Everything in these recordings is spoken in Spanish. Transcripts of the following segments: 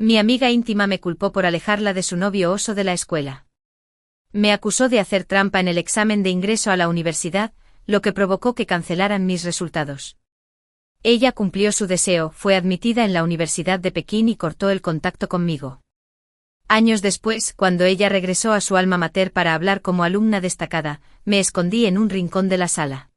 Mi amiga íntima me culpó por alejarla de su novio oso de la escuela. Me acusó de hacer trampa en el examen de ingreso a la universidad, lo que provocó que cancelaran mis resultados. Ella cumplió su deseo, fue admitida en la Universidad de Pekín y cortó el contacto conmigo. Años después, cuando ella regresó a su alma mater para hablar como alumna destacada, me escondí en un rincón de la sala.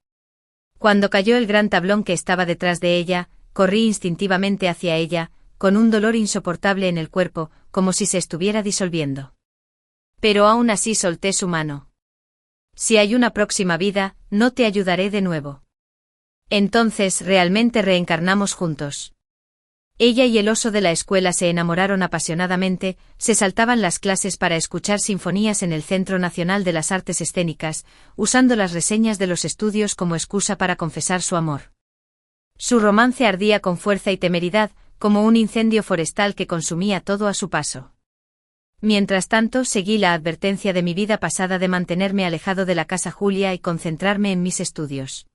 Cuando cayó el gran tablón que estaba detrás de ella, corrí instintivamente hacia ella, con un dolor insoportable en el cuerpo, como si se estuviera disolviendo. Pero aún así solté su mano. Si hay una próxima vida, no te ayudaré de nuevo. Entonces realmente reencarnamos juntos. Ella y el oso de la escuela se enamoraron apasionadamente, se saltaban las clases para escuchar sinfonías en el Centro Nacional de las Artes Escénicas, usando las reseñas de los estudios como excusa para confesar su amor. Su romance ardía con fuerza y temeridad, como un incendio forestal que consumía todo a su paso. Mientras tanto, seguí la advertencia de mi vida pasada de mantenerme alejado de la casa Julia y concentrarme en mis estudios.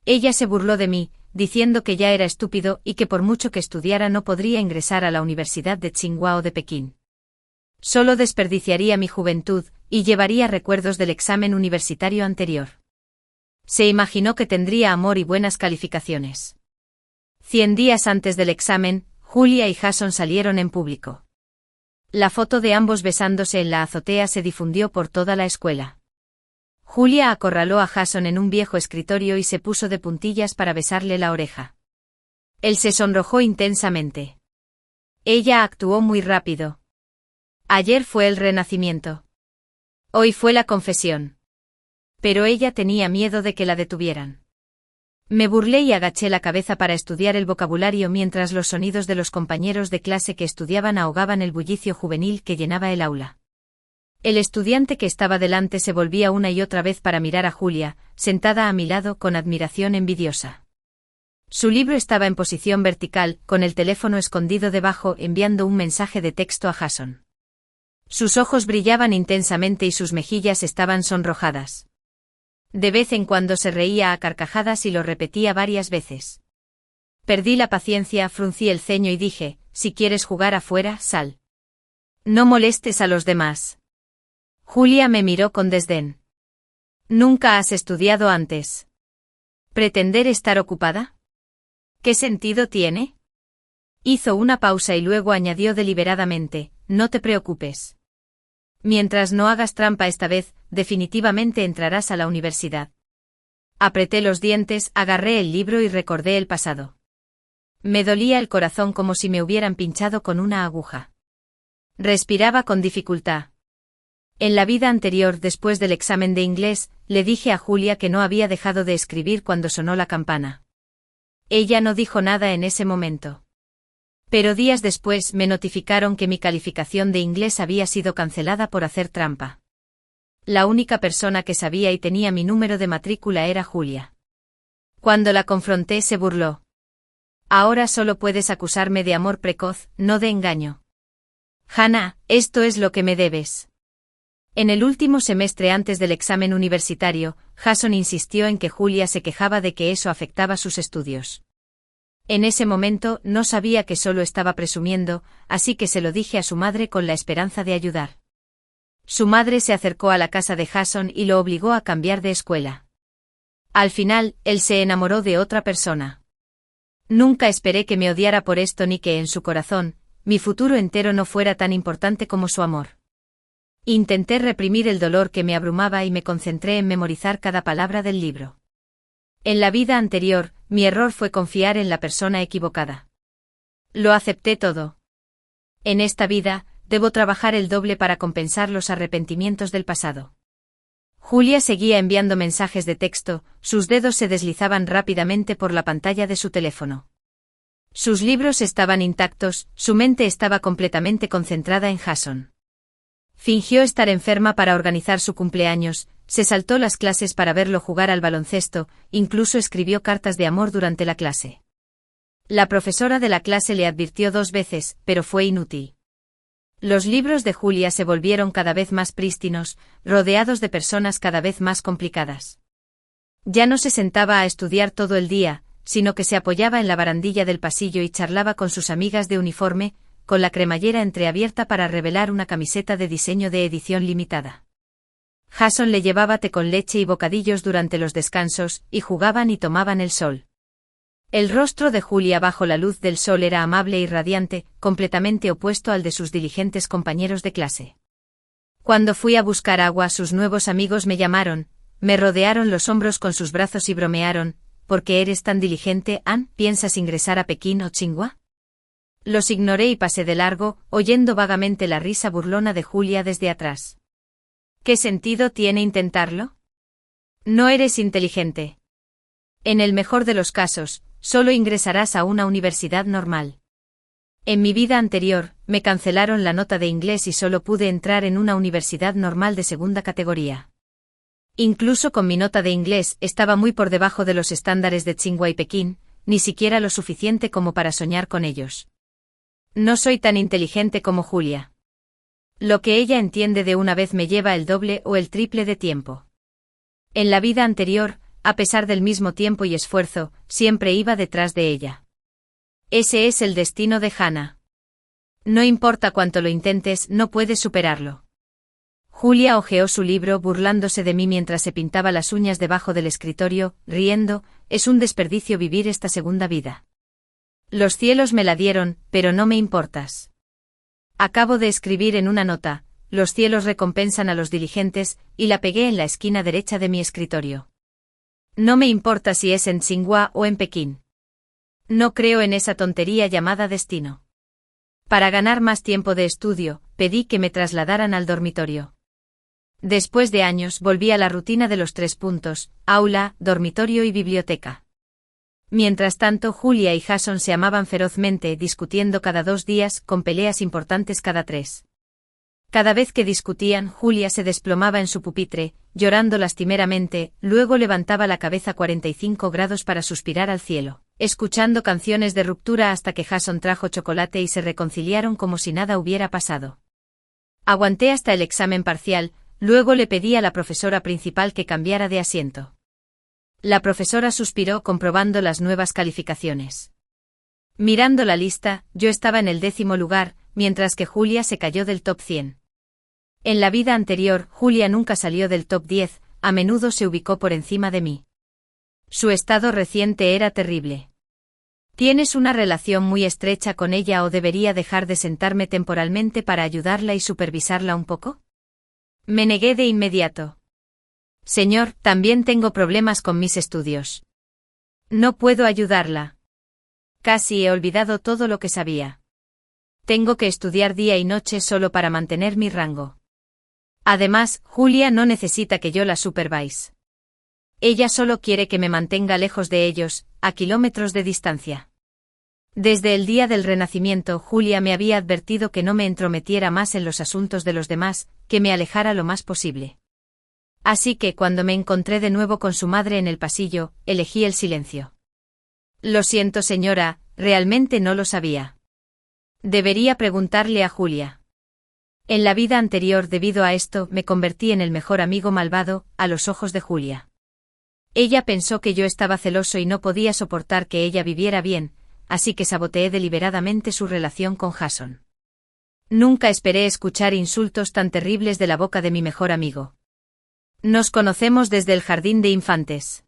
Ella se burló de mí, diciendo que ya era estúpido y que por mucho que estudiara no podría ingresar a la Universidad de Tsinghua o de Pekín. Solo desperdiciaría mi juventud, y llevaría recuerdos del examen universitario anterior. Se imaginó que tendría amor y buenas calificaciones. 100 días antes del examen, Julia y Jason salieron en público. La foto de ambos besándose en la azotea se difundió por toda la escuela. Julia acorraló a Jason en un viejo escritorio y se puso de puntillas para besarle la oreja. Él se sonrojó intensamente. Ella actuó muy rápido. Ayer fue el renacimiento. Hoy fue la confesión. Pero ella tenía miedo de que la detuvieran. Me burlé y agaché la cabeza para estudiar el vocabulario mientras los sonidos de los compañeros de clase que estudiaban ahogaban el bullicio juvenil que llenaba el aula. El estudiante que estaba delante se volvía una y otra vez para mirar a Julia, sentada a mi lado con admiración envidiosa. Su libro estaba en posición vertical, con el teléfono escondido debajo, enviando un mensaje de texto a Jason. Sus ojos brillaban intensamente y sus mejillas estaban sonrojadas. De vez en cuando se reía a carcajadas y lo repetía varias veces. Perdí la paciencia, fruncí el ceño y dije, si quieres jugar afuera, sal. No molestes a los demás. Julia me miró con desdén. ¿Nunca has estudiado antes? ¿Pretender estar ocupada? ¿Qué sentido tiene? Hizo una pausa y luego añadió deliberadamente, no te preocupes. Mientras no hagas trampa esta vez, definitivamente entrarás a la universidad. Apreté los dientes, agarré el libro y recordé el pasado. Me dolía el corazón como si me hubieran pinchado con una aguja. Respiraba con dificultad. En la vida anterior, después del examen de inglés, le dije a Julia que no había dejado de escribir cuando sonó la campana. Ella no dijo nada en ese momento. Pero días después me notificaron que mi calificación de inglés había sido cancelada por hacer trampa. La única persona que sabía y tenía mi número de matrícula era Julia. Cuando la confronté se burló. Ahora solo puedes acusarme de amor precoz, no de engaño. Hannah, esto es lo que me debes. En el último semestre antes del examen universitario, Jason insistió en que Julia se quejaba de que eso afectaba sus estudios. En ese momento no sabía que solo estaba presumiendo, así que se lo dije a su madre con la esperanza de ayudar. Su madre se acercó a la casa de Jason y lo obligó a cambiar de escuela. Al final, él se enamoró de otra persona. Nunca esperé que me odiara por esto ni que en su corazón, mi futuro entero no fuera tan importante como su amor. Intenté reprimir el dolor que me abrumaba y me concentré en memorizar cada palabra del libro. En la vida anterior, mi error fue confiar en la persona equivocada. Lo acepté todo. En esta vida, debo trabajar el doble para compensar los arrepentimientos del pasado. Julia seguía enviando mensajes de texto, sus dedos se deslizaban rápidamente por la pantalla de su teléfono. Sus libros estaban intactos, su mente estaba completamente concentrada en Jason. Fingió estar enferma para organizar su cumpleaños, se saltó las clases para verlo jugar al baloncesto, incluso escribió cartas de amor durante la clase. La profesora de la clase le advirtió 2 veces, pero fue inútil. Los libros de Julia se volvieron cada vez más prístinos, rodeados de personas cada vez más complicadas. Ya no se sentaba a estudiar todo el día, sino que se apoyaba en la barandilla del pasillo y charlaba con sus amigas de uniforme, con la cremallera entreabierta para revelar una camiseta de diseño de edición limitada. Jason le llevaba té con leche y bocadillos durante los descansos, y jugaban y tomaban el sol. El rostro de Julia bajo la luz del sol era amable y radiante, completamente opuesto al de sus diligentes compañeros de clase. Cuando fui a buscar agua, sus nuevos amigos me llamaron, me rodearon los hombros con sus brazos y bromearon: ¿por qué eres tan diligente, Ann? ¿Piensas ingresar a Pekín o Tsinghua? Los ignoré y pasé de largo, oyendo vagamente la risa burlona de Julia desde atrás. ¿Qué sentido tiene intentarlo? No eres inteligente. En el mejor de los casos, solo ingresarás a una universidad normal. En mi vida anterior, me cancelaron la nota de inglés y solo pude entrar en una universidad normal de segunda categoría. Incluso con mi nota de inglés estaba muy por debajo de los estándares de Tsinghua y Pekín, ni siquiera lo suficiente como para soñar con ellos. No soy tan inteligente como Julia. Lo que ella entiende de una vez me lleva el doble o el triple de tiempo. En la vida anterior, a pesar del mismo tiempo y esfuerzo, siempre iba detrás de ella. Ese es el destino de Hannah. No importa cuánto lo intentes, no puedes superarlo. Julia hojeó su libro burlándose de mí mientras se pintaba las uñas debajo del escritorio, riendo: es un desperdicio vivir esta segunda vida. Los cielos me la dieron, pero no me importas. Acabo de escribir en una nota: los cielos recompensan a los diligentes, y la pegué en la esquina derecha de mi escritorio. No me importa si es en Tsinghua o en Pekín. No creo en esa tontería llamada destino. Para ganar más tiempo de estudio, pedí que me trasladaran al dormitorio. Después de años volví a la rutina de los 3 puntos: aula, dormitorio y biblioteca. Mientras tanto, Julia y Jason se amaban ferozmente, discutiendo cada 2 días, con peleas importantes cada 3. Cada vez que discutían, Julia se desplomaba en su pupitre, llorando lastimeramente, luego levantaba la cabeza 45 grados para suspirar al cielo, escuchando canciones de ruptura hasta que Jason trajo chocolate y se reconciliaron como si nada hubiera pasado. Aguanté hasta el examen parcial, luego le pedí a la profesora principal que cambiara de asiento. La profesora suspiró comprobando las nuevas calificaciones. Mirando la lista, yo estaba en el 10º lugar, mientras que Julia se cayó del top 100. En la vida anterior, Julia nunca salió del top 10, a menudo se ubicó por encima de mí. Su estado reciente era terrible. ¿Tienes una relación muy estrecha con ella o debería dejar de sentarme temporalmente para ayudarla y supervisarla un poco? Me negué de inmediato. Señor, también tengo problemas con mis estudios. No puedo ayudarla. Casi he olvidado todo lo que sabía. Tengo que estudiar día y noche solo para mantener mi rango. Además, Julia no necesita que yo la supervise. Ella solo quiere que me mantenga lejos de ellos, a kilómetros de distancia. Desde el día del renacimiento, Julia me había advertido que no me entrometiera más en los asuntos de los demás, que me alejara lo más posible. Así que cuando me encontré de nuevo con su madre en el pasillo, elegí el silencio. Lo siento, señora, realmente no lo sabía. Debería preguntarle a Julia. En la vida anterior, debido a esto, me convertí en el mejor amigo malvado, a los ojos de Julia. Ella pensó que yo estaba celoso y no podía soportar que ella viviera bien, así que saboteé deliberadamente su relación con Jason. Nunca esperé escuchar insultos tan terribles de la boca de mi mejor amigo. Nos conocemos desde el jardín de infantes.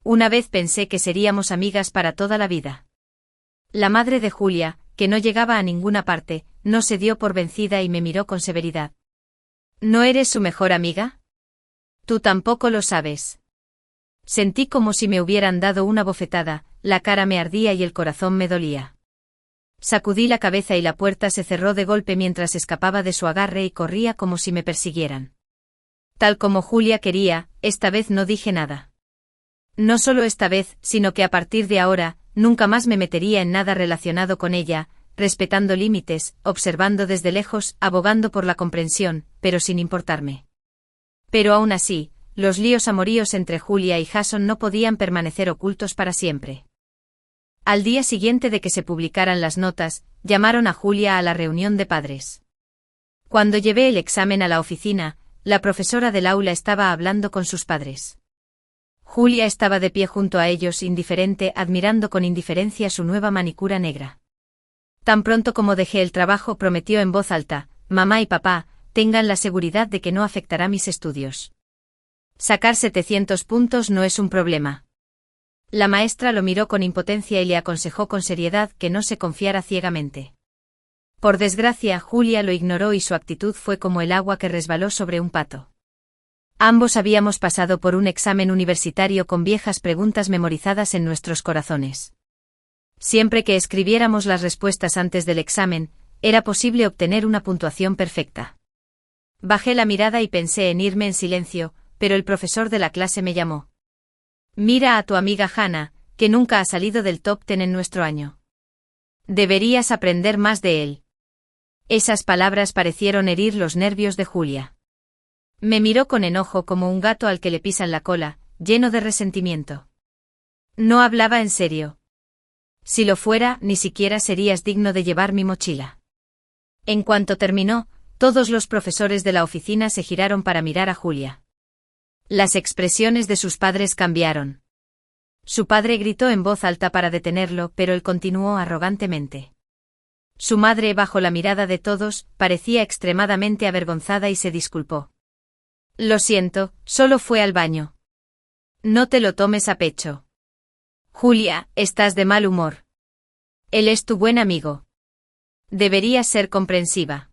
Una vez pensé que seríamos amigas para toda la vida. La madre de Julia, que no llegaba a ninguna parte, no se dio por vencida y me miró con severidad. ¿No eres su mejor amiga? Tú tampoco lo sabes. Sentí como si me hubieran dado una bofetada, la cara me ardía y el corazón me dolía. Sacudí la cabeza y la puerta se cerró de golpe mientras escapaba de su agarre y corría como si me persiguieran. Tal como Julia quería, esta vez no dije nada. No solo esta vez, sino que a partir de ahora, nunca más me metería en nada relacionado con ella, respetando límites, observando desde lejos, abogando por la comprensión, pero sin importarme. Pero aún así, los líos amoríos entre Julia y Jason no podían permanecer ocultos para siempre. Al día siguiente de que se publicaran las notas, llamaron a Julia a la reunión de padres. Cuando llevé el examen a la oficina, la profesora del aula estaba hablando con sus padres. Julia estaba de pie junto a ellos, indiferente, admirando con indiferencia su nueva manicura negra. Tan pronto como dejé el trabajo, prometió en voz alta: mamá y papá, tengan la seguridad de que no afectará mis estudios. Sacar 700 puntos no es un problema. La maestra lo miró con impotencia y le aconsejó con seriedad que no se confiara ciegamente. Por desgracia, Julia lo ignoró y su actitud fue como el agua que resbaló sobre un pato. Ambos habíamos pasado por un examen universitario con viejas preguntas memorizadas en nuestros corazones. Siempre que escribiéramos las respuestas antes del examen, era posible obtener una puntuación perfecta. Bajé la mirada y pensé en irme en silencio, pero el profesor de la clase me llamó. Mira a tu amiga Hannah, que nunca ha salido del top 10 en nuestro año. Deberías aprender más de él. Esas palabras parecieron herir los nervios de Julia. Me miró con enojo como un gato al que le pisan la cola, lleno de resentimiento. No hablaba en serio. Si lo fuera, ni siquiera serías digno de llevar mi mochila. En cuanto terminó, todos los profesores de la oficina se giraron para mirar a Julia. Las expresiones de sus padres cambiaron. Su padre gritó en voz alta para detenerlo, pero él continuó arrogantemente. Su madre, bajo la mirada de todos, parecía extremadamente avergonzada y se disculpó. Lo siento, solo fue al baño. No te lo tomes a pecho. Julia, estás de mal humor. Él es tu buen amigo. Deberías ser comprensiva.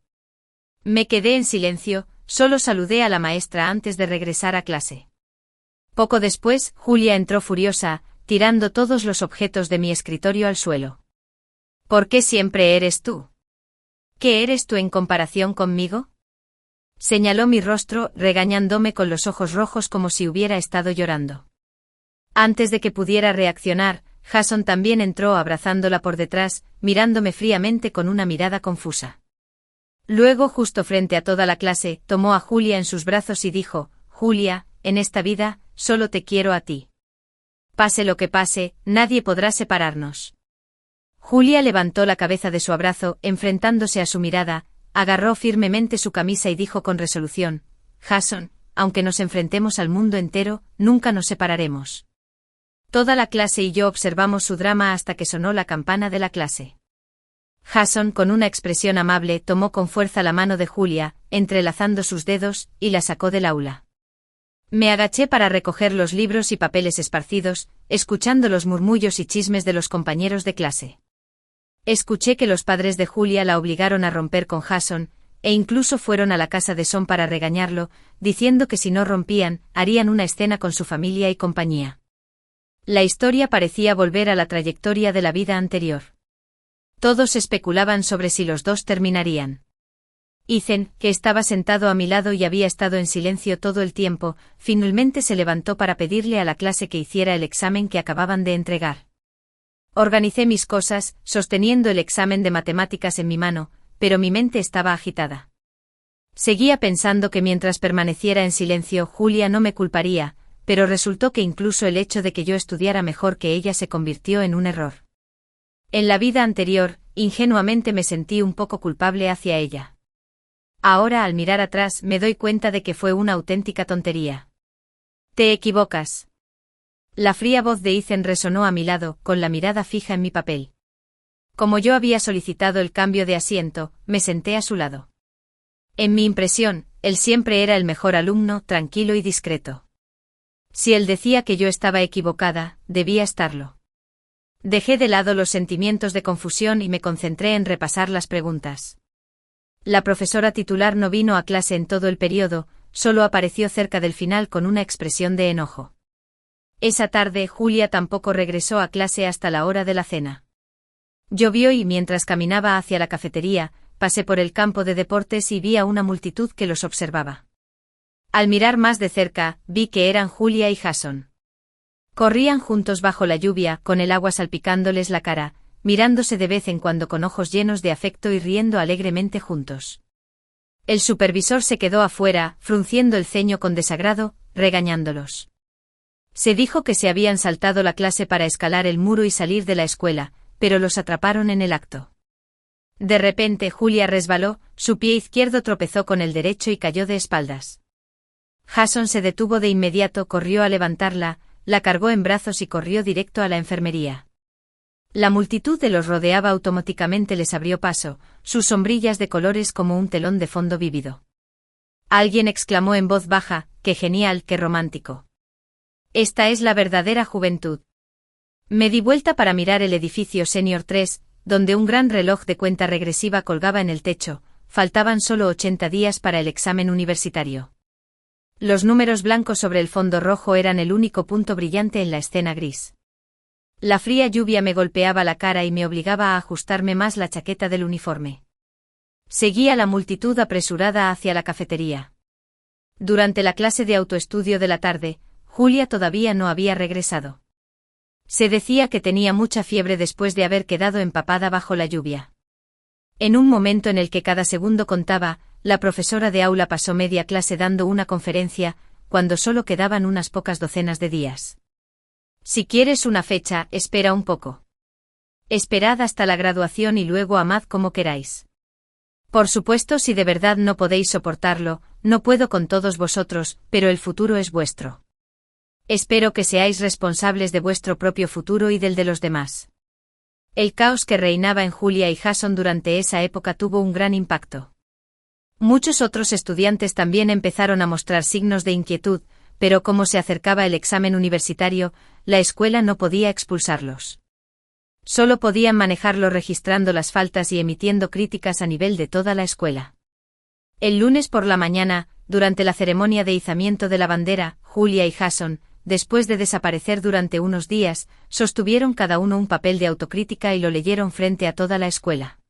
Me quedé en silencio, solo saludé a la maestra antes de regresar a clase. Poco después, Julia entró furiosa, tirando todos los objetos de mi escritorio al suelo. ¿Por qué siempre eres tú? ¿Qué eres tú en comparación conmigo? Señaló mi rostro, regañándome con los ojos rojos como si hubiera estado llorando. Antes de que pudiera reaccionar, Jason también entró abrazándola por detrás, mirándome fríamente con una mirada confusa. Luego, justo frente a toda la clase, tomó a Julia en sus brazos y dijo: Julia, en esta vida, solo te quiero a ti. Pase lo que pase, nadie podrá separarnos. Julia levantó la cabeza de su abrazo, enfrentándose a su mirada, agarró firmemente su camisa y dijo con resolución: Jason, aunque nos enfrentemos al mundo entero, nunca nos separaremos. Toda la clase y yo observamos su drama hasta que sonó la campana de la clase. Jason, con una expresión amable, tomó con fuerza la mano de Julia, entrelazando sus dedos, y la sacó del aula. Me agaché para recoger los libros y papeles esparcidos, escuchando los murmullos y chismes de los compañeros de clase. Escuché que los padres de Julia la obligaron a romper con Jason, e incluso fueron a la casa de Son para regañarlo, diciendo que si no rompían, harían una escena con su familia y compañía. La historia parecía volver a la trayectoria de la vida anterior. Todos especulaban sobre si los dos terminarían. Ethan, que estaba sentado a mi lado y había estado en silencio todo el tiempo, finalmente se levantó para pedirle a la clase que hiciera el examen que acababan de entregar. Organicé mis cosas, sosteniendo el examen de matemáticas en mi mano, pero mi mente estaba agitada. Seguía pensando que mientras permaneciera en silencio Julia no me culparía, pero resultó que incluso el hecho de que yo estudiara mejor que ella se convirtió en un error. En la vida anterior, ingenuamente me sentí un poco culpable hacia ella. Ahora, al mirar atrás, me doy cuenta de que fue una auténtica tontería. Te equivocas. La fría voz de Ethan resonó a mi lado, con la mirada fija en mi papel. Como yo había solicitado el cambio de asiento, me senté a su lado. En mi impresión, él siempre era el mejor alumno, tranquilo y discreto. Si él decía que yo estaba equivocada, debía estarlo. Dejé de lado los sentimientos de confusión y me concentré en repasar las preguntas. La profesora titular no vino a clase en todo el periodo, solo apareció cerca del final con una expresión de enojo. Esa tarde Julia tampoco regresó a clase hasta la hora de la cena. Llovió y mientras caminaba hacia la cafetería, pasé por el campo de deportes y vi a una multitud que los observaba. Al mirar más de cerca, vi que eran Julia y Jason. Corrían juntos bajo la lluvia, con el agua salpicándoles la cara, mirándose de vez en cuando con ojos llenos de afecto y riendo alegremente juntos. El supervisor se quedó afuera, frunciendo el ceño con desagrado, regañándolos. Se dijo que se habían saltado la clase para escalar el muro y salir de la escuela, pero los atraparon en el acto. De repente Julia resbaló, su pie izquierdo tropezó con el derecho y cayó de espaldas. Jason se detuvo de inmediato, corrió a levantarla, la cargó en brazos y corrió directo a la enfermería. La multitud de los rodeaba automáticamente les abrió paso, sus sombrillas de colores como un telón de fondo vívido. Alguien exclamó en voz baja, ¡qué genial, qué romántico! Esta es la verdadera juventud. Me di vuelta para mirar el edificio Senior 3, donde un gran reloj de cuenta regresiva colgaba en el techo, faltaban solo 80 días para el examen universitario. Los números blancos sobre el fondo rojo eran el único punto brillante en la escena gris. La fría lluvia me golpeaba la cara y me obligaba a ajustarme más la chaqueta del uniforme. Seguía la multitud apresurada hacia la cafetería. Durante la clase de autoestudio de la tarde, Julia todavía no había regresado. Se decía que tenía mucha fiebre después de haber quedado empapada bajo la lluvia. En un momento en el que cada segundo contaba, la profesora de aula pasó media clase dando una conferencia, cuando solo quedaban unas pocas docenas de días. Si quieres una fecha, espera un poco. Esperad hasta la graduación y luego amad como queráis. Por supuesto, si de verdad no podéis soportarlo, no puedo con todos vosotros, pero el futuro es vuestro. Espero que seáis responsables de vuestro propio futuro y del de los demás. El caos que reinaba en Julia y Jason durante esa época tuvo un gran impacto. Muchos otros estudiantes también empezaron a mostrar signos de inquietud, pero como se acercaba el examen universitario, la escuela no podía expulsarlos. Solo podían manejarlo registrando las faltas y emitiendo críticas a nivel de toda la escuela. El lunes por la mañana, durante la ceremonia de izamiento de la bandera, Julia y Jason, después de desaparecer durante unos días, sostuvieron cada uno un papel de autocrítica y lo leyeron frente a toda la escuela.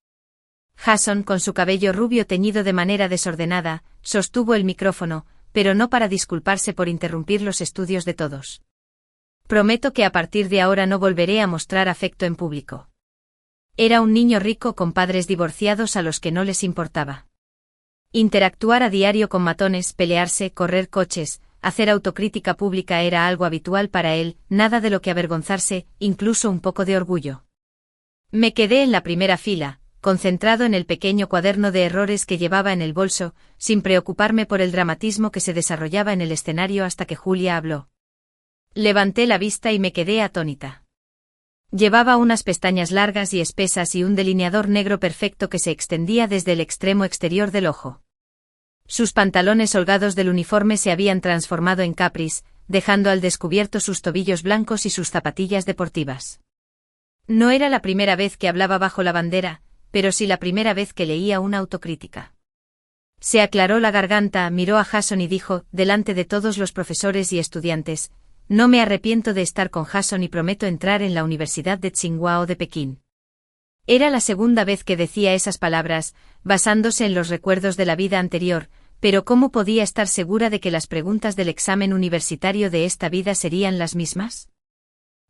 Jason, con su cabello rubio teñido de manera desordenada, sostuvo el micrófono, pero no para disculparse por interrumpir los estudios de todos. Prometo que a partir de ahora no volveré a mostrar afecto en público. Era un niño rico con padres divorciados a los que no les importaba. Interactuar a diario con matones, pelearse, correr coches, hacer autocrítica pública era algo habitual para él, nada de lo que avergonzarse, incluso un poco de orgullo. Me quedé en la primera fila, concentrado en el pequeño cuaderno de errores que llevaba en el bolso, sin preocuparme por el dramatismo que se desarrollaba en el escenario hasta que Julia habló. Levanté la vista y me quedé atónita. Llevaba unas pestañas largas y espesas y un delineador negro perfecto que se extendía desde el extremo exterior del ojo. Sus pantalones holgados del uniforme se habían transformado en capris, dejando al descubierto sus tobillos blancos y sus zapatillas deportivas. No era la primera vez que hablaba bajo la bandera, pero sí la primera vez que leía una autocrítica. Se aclaró la garganta, miró a Jason y dijo, delante de todos los profesores y estudiantes, no me arrepiento de estar con Jason y prometo entrar en la Universidad de Tsinghua o de Pekín. Era la segunda vez que decía esas palabras, basándose en los recuerdos de la vida anterior, pero ¿cómo podía estar segura de que las preguntas del examen universitario de esta vida serían las mismas?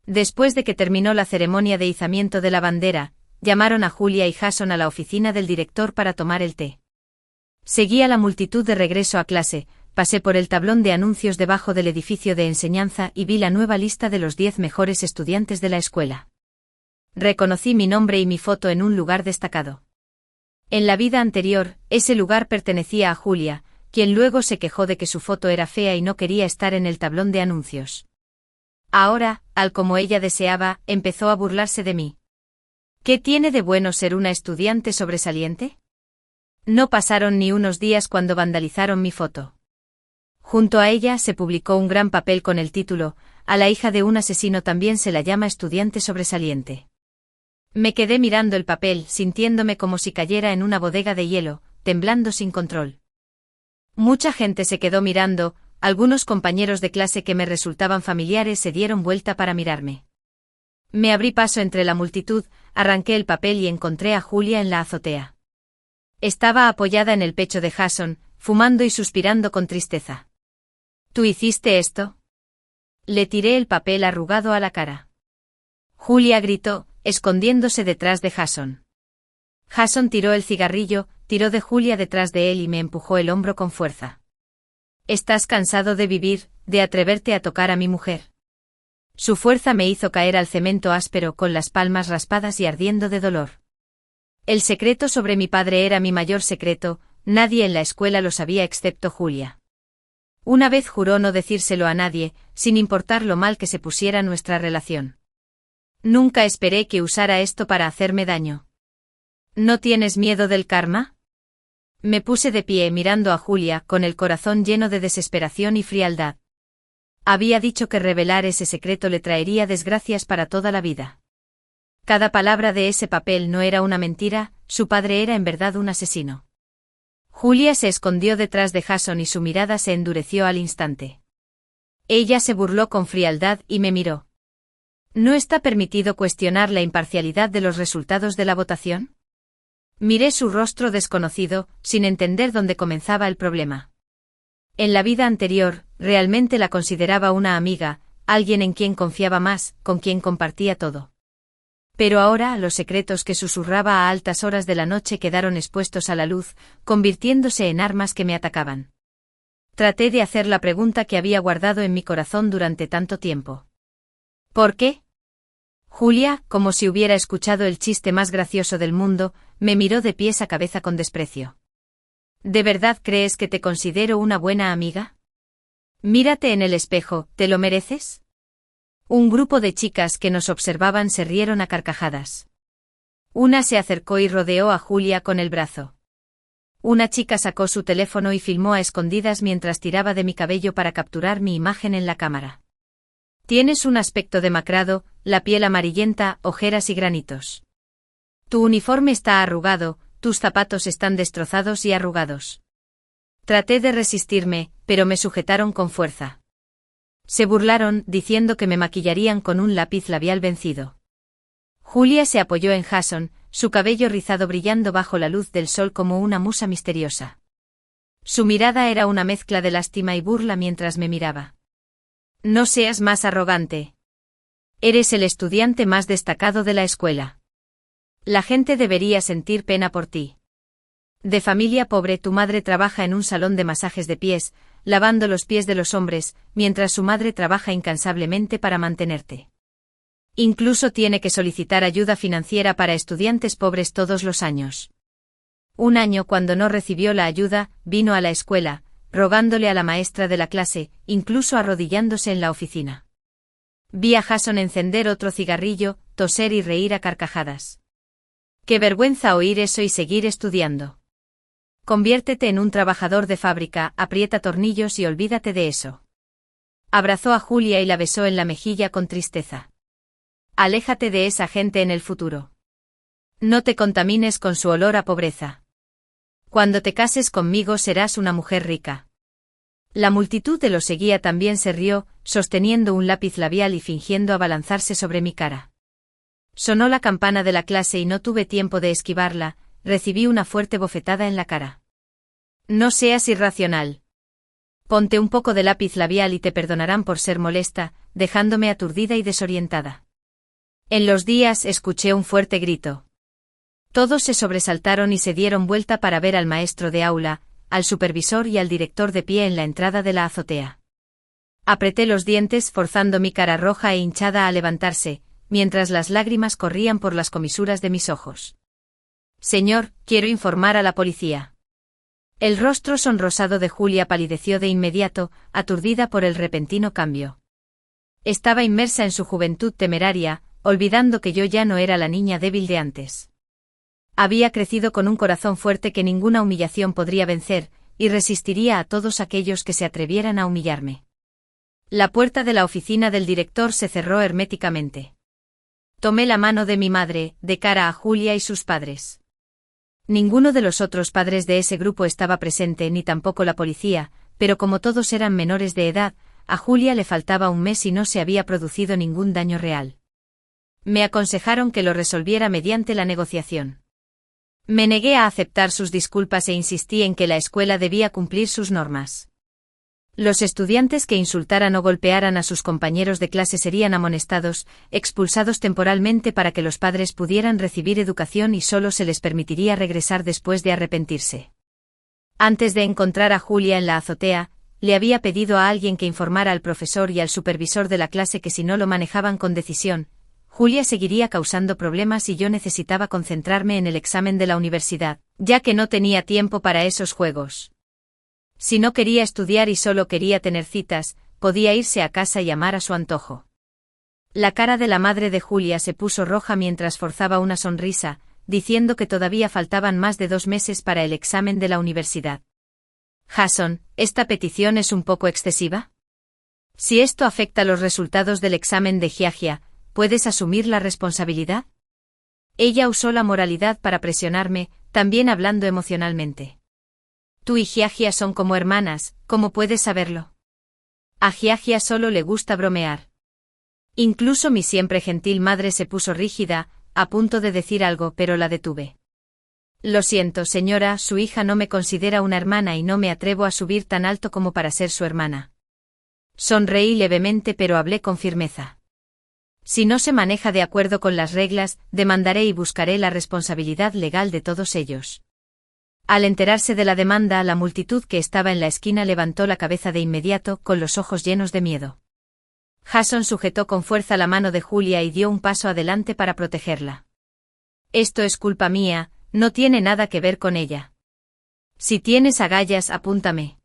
Después de que terminó la ceremonia de izamiento de la bandera, llamaron a Julia y Jason a la oficina del director para tomar el té. Seguía la multitud de regreso a clase, pasé por el tablón de anuncios debajo del edificio de enseñanza y vi la nueva lista de los 10 mejores estudiantes de la escuela. Reconocí mi nombre y mi foto en un lugar destacado. En la vida anterior, ese lugar pertenecía a Julia, quien luego se quejó de que su foto era fea y no quería estar en el tablón de anuncios. Ahora, al como ella deseaba, empezó a burlarse de mí. ¿Qué tiene de bueno ser una estudiante sobresaliente? No pasaron ni unos días cuando vandalizaron mi foto. Junto a ella se publicó un gran papel con el título, a la hija de un asesino también se la llama estudiante sobresaliente. Me quedé mirando el papel, sintiéndome como si cayera en una bodega de hielo, temblando sin control. Mucha gente se quedó mirando, algunos compañeros de clase que me resultaban familiares se dieron vuelta para mirarme. Me abrí paso entre la multitud, arranqué el papel y encontré a Julia en la azotea. Estaba apoyada en el pecho de Jason, fumando y suspirando con tristeza. ¿Tú hiciste esto? Le tiré el papel arrugado a la cara. Julia gritó, escondiéndose detrás de Jason. Jason tiró el cigarrillo, tiró de Julia detrás de él y me empujó el hombro con fuerza. ¿Estás cansado de vivir, de atreverte a tocar a mi mujer? Su fuerza me hizo caer al cemento áspero con las palmas raspadas y ardiendo de dolor. El secreto sobre mi padre era mi mayor secreto, nadie en la escuela lo sabía excepto Julia. Una vez juró no decírselo a nadie, sin importar lo mal que se pusiera nuestra relación. Nunca esperé que usara esto para hacerme daño. ¿No tienes miedo del karma? Me puse de pie mirando a Julia con el corazón lleno de desesperación y frialdad. Había dicho que revelar ese secreto le traería desgracias para toda la vida. Cada palabra de ese papel no era una mentira, su padre era en verdad un asesino. Julia se escondió detrás de Jason y su mirada se endureció al instante. Ella se burló con frialdad y me miró. ¿No está permitido cuestionar la imparcialidad de los resultados de la votación? Miré su rostro desconocido, sin entender dónde comenzaba el problema. En la vida anterior, realmente la consideraba una amiga, alguien en quien confiaba más, con quien compartía todo. Pero ahora los secretos que susurraba a altas horas de la noche quedaron expuestos a la luz, convirtiéndose en armas que me atacaban. Traté de hacer la pregunta que había guardado en mi corazón durante tanto tiempo. ¿Por qué? Julia, como si hubiera escuchado el chiste más gracioso del mundo, me miró de pies a cabeza con desprecio. ¿De verdad crees que te considero una buena amiga? Mírate en el espejo, ¿te lo mereces? Un grupo de chicas que nos observaban se rieron a carcajadas. Una se acercó y rodeó a Julia con el brazo. Una chica sacó su teléfono y filmó a escondidas mientras tiraba de mi cabello para capturar mi imagen en la cámara. Tienes un aspecto demacrado, la piel amarillenta, ojeras y granitos. Tu uniforme está arrugado, tus zapatos están destrozados y arrugados. Traté de resistirme, pero me sujetaron con fuerza. Se burlaron, diciendo que me maquillarían con un lápiz labial vencido. Julia se apoyó en Jason, su cabello rizado brillando bajo la luz del sol como una musa misteriosa. Su mirada era una mezcla de lástima y burla mientras me miraba. No seas más arrogante. Eres el estudiante más destacado de la escuela. La gente debería sentir pena por ti. De familia pobre, tu madre trabaja en un salón de masajes de pies, lavando los pies de los hombres, mientras su madre trabaja incansablemente para mantenerte. Incluso tiene que solicitar ayuda financiera para estudiantes pobres todos los años. Un año, cuando no recibió la ayuda, vino a la escuela, rogándole a la maestra de la clase, incluso arrodillándose en la oficina. Vi a Jason encender otro cigarrillo, toser y reír a carcajadas. Qué vergüenza oír eso y seguir estudiando. Conviértete en un trabajador de fábrica, aprieta tornillos y olvídate de eso. Abrazó a Julia y la besó en la mejilla con tristeza. Aléjate de esa gente en el futuro. No te contamines con su olor a pobreza. Cuando te cases conmigo serás una mujer rica. La multitud de los seguía también se rió, sosteniendo un lápiz labial y fingiendo abalanzarse sobre mi cara. Sonó la campana de la clase y no tuve tiempo de esquivarla, recibí una fuerte bofetada en la cara. No seas irracional. Ponte un poco de lápiz labial y te perdonarán por ser molesta, dejándome aturdida y desorientada. En los días escuché un fuerte grito. Todos se sobresaltaron y se dieron vuelta para ver al maestro de aula, al supervisor y al director de pie en la entrada de la azotea. Apreté los dientes forzando mi cara roja e hinchada a levantarse, mientras las lágrimas corrían por las comisuras de mis ojos. Señor, quiero informar a la policía. El rostro sonrosado de Julia palideció de inmediato, aturdida por el repentino cambio. Estaba inmersa en su juventud temeraria, olvidando que yo ya no era la niña débil de antes. Había crecido con un corazón fuerte que ninguna humillación podría vencer, y resistiría a todos aquellos que se atrevieran a humillarme. La puerta de la oficina del director se cerró herméticamente. Tomé la mano de mi madre, de cara a Julia y sus padres. Ninguno de los otros padres de ese grupo estaba presente ni tampoco la policía, pero como todos eran menores de edad, a Julia le faltaba un mes y no se había producido ningún daño real. Me aconsejaron que lo resolviera mediante la negociación. Me negué a aceptar sus disculpas e insistí en que la escuela debía cumplir sus normas. Los estudiantes que insultaran o golpearan a sus compañeros de clase serían amonestados, expulsados temporalmente para que los padres pudieran recibir educación y solo se les permitiría regresar después de arrepentirse. Antes de encontrar a Julia en la azotea, le había pedido a alguien que informara al profesor y al supervisor de la clase que si no lo manejaban con decisión, Julia seguiría causando problemas y yo necesitaba concentrarme en el examen de la universidad, ya que no tenía tiempo para esos juegos. Si no quería estudiar y solo quería tener citas, podía irse a casa y amar a su antojo. La cara de la madre de Julia se puso roja mientras forzaba una sonrisa, diciendo que todavía faltaban más de 2 meses para el examen de la universidad. Jason, ¿esta petición es un poco excesiva? Si esto afecta los resultados del examen de Giagia, ¿puedes asumir la responsabilidad? Ella usó la moralidad para presionarme, también hablando emocionalmente. Tú y Giagia son como hermanas, ¿cómo puedes saberlo? A Giagia solo le gusta bromear. Incluso mi siempre gentil madre se puso rígida, a punto de decir algo, pero la detuve. Lo siento, señora, su hija no me considera una hermana y no me atrevo a subir tan alto como para ser su hermana. Sonreí levemente, pero hablé con firmeza. Si no se maneja de acuerdo con las reglas, demandaré y buscaré la responsabilidad legal de todos ellos. Al enterarse de la demanda, la multitud que estaba en la esquina levantó la cabeza de inmediato, con los ojos llenos de miedo. Jason sujetó con fuerza la mano de Julia y dio un paso adelante para protegerla. Esto es culpa mía, no tiene nada que ver con ella. Si tienes agallas, apúntame.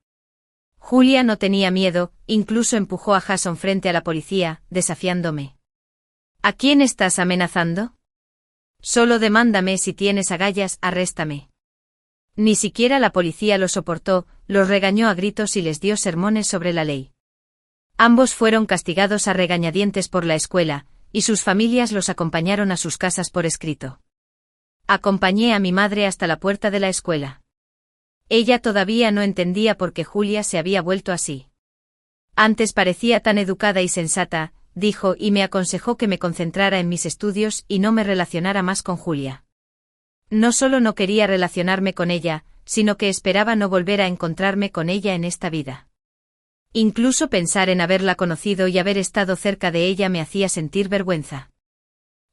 Julia no tenía miedo, incluso empujó a Jason frente a la policía, desafiándome. ¿A quién estás amenazando? Solo demándame si tienes agallas, arréstame. Ni siquiera la policía lo soportó, los regañó a gritos y les dio sermones sobre la ley. Ambos fueron castigados a regañadientes por la escuela, y sus familias los acompañaron a sus casas por escrito. Acompañé a mi madre hasta la puerta de la escuela. Ella todavía no entendía por qué Julia se había vuelto así. Antes parecía tan educada y sensata, dijo, y me aconsejó que me concentrara en mis estudios y no me relacionara más con Julia. No solo no quería relacionarme con ella, sino que esperaba no volver a encontrarme con ella en esta vida. Incluso pensar en haberla conocido y haber estado cerca de ella me hacía sentir vergüenza.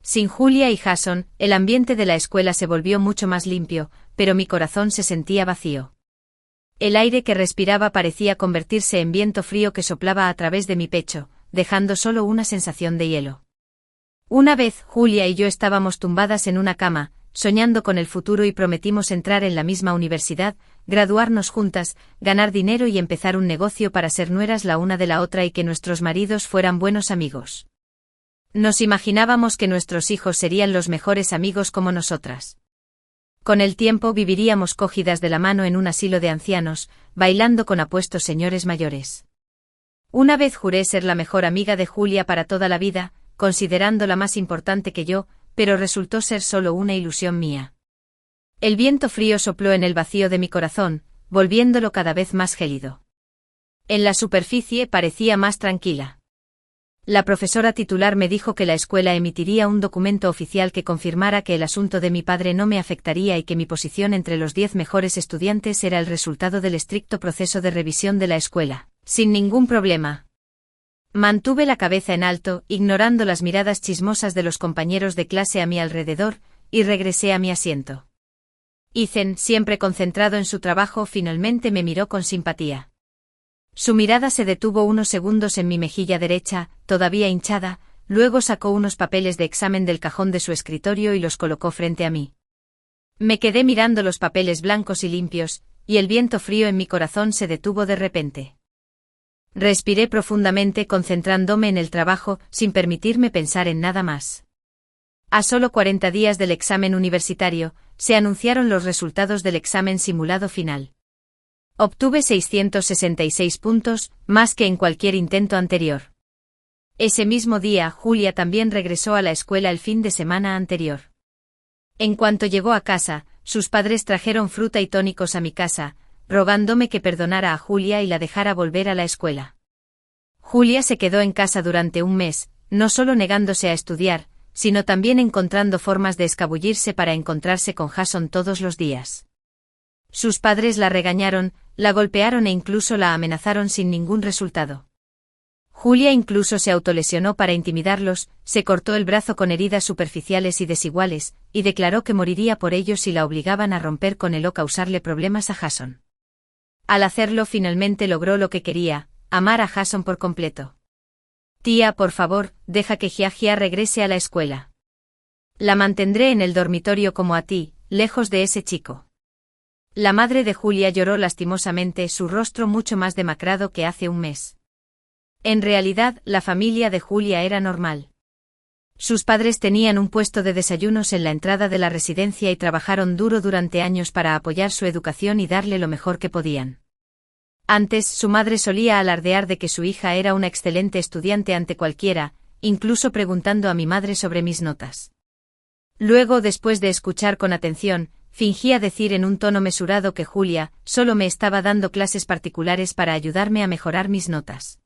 Sin Julia y Jason, el ambiente de la escuela se volvió mucho más limpio, pero mi corazón se sentía vacío. El aire que respiraba parecía convertirse en viento frío que soplaba a través de mi pecho, dejando solo una sensación de hielo. Una vez, Julia y yo estábamos tumbadas en una cama, soñando con el futuro y prometimos entrar en la misma universidad, graduarnos juntas, ganar dinero y empezar un negocio para ser nueras la una de la otra y que nuestros maridos fueran buenos amigos. Nos imaginábamos que nuestros hijos serían los mejores amigos como nosotras. Con el tiempo viviríamos cogidas de la mano en un asilo de ancianos, bailando con apuestos señores mayores. Una vez juré ser la mejor amiga de Julia para toda la vida, considerándola más importante que yo, pero resultó ser solo una ilusión mía. El viento frío sopló en el vacío de mi corazón, volviéndolo cada vez más gélido. En la superficie parecía más tranquila. La profesora titular me dijo que la escuela emitiría un documento oficial que confirmara que el asunto de mi padre no me afectaría y que mi posición entre los 10 mejores estudiantes era el resultado del estricto proceso de revisión de la escuela, sin ningún problema. Mantuve la cabeza en alto, ignorando las miradas chismosas de los compañeros de clase a mi alrededor, y regresé a mi asiento. Ethan, siempre concentrado en su trabajo, finalmente me miró con simpatía. Su mirada se detuvo unos segundos en mi mejilla derecha, todavía hinchada, luego sacó unos papeles de examen del cajón de su escritorio y los colocó frente a mí. Me quedé mirando los papeles blancos y limpios, y el viento frío en mi corazón se detuvo de repente. Respiré profundamente concentrándome en el trabajo, sin permitirme pensar en nada más. A solo 40 días del examen universitario, se anunciaron los resultados del examen simulado final. Obtuve 666 puntos, más que en cualquier intento anterior. Ese mismo día, Julia también regresó a la escuela el fin de semana anterior. En cuanto llegó a casa, sus padres trajeron fruta y tónicos a mi casa, rogándome que perdonara a Julia y la dejara volver a la escuela. Julia se quedó en casa durante un mes, no solo negándose a estudiar, sino también encontrando formas de escabullirse para encontrarse con Jason todos los días. Sus padres la regañaron, la golpearon e incluso la amenazaron sin ningún resultado. Julia incluso se autolesionó para intimidarlos, se cortó el brazo con heridas superficiales y desiguales, y declaró que moriría por ellos si la obligaban a romper con él o causarle problemas a Jason. Al hacerlo finalmente logró lo que quería, amar a Jason por completo. Tía, por favor, deja que Giagia regrese a la escuela. La mantendré en el dormitorio como a ti, lejos de ese chico. La madre de Julia lloró lastimosamente, su rostro mucho más demacrado que hace un mes. En realidad, la familia de Julia era normal. Sus padres tenían un puesto de desayunos en la entrada de la residencia y trabajaron duro durante años para apoyar su educación y darle lo mejor que podían. Antes, su madre solía alardear de que su hija era una excelente estudiante ante cualquiera, incluso preguntando a mi madre sobre mis notas. Luego, después de escuchar con atención, fingía decir en un tono mesurado que Julia solo me estaba dando clases particulares para ayudarme a mejorar mis notas.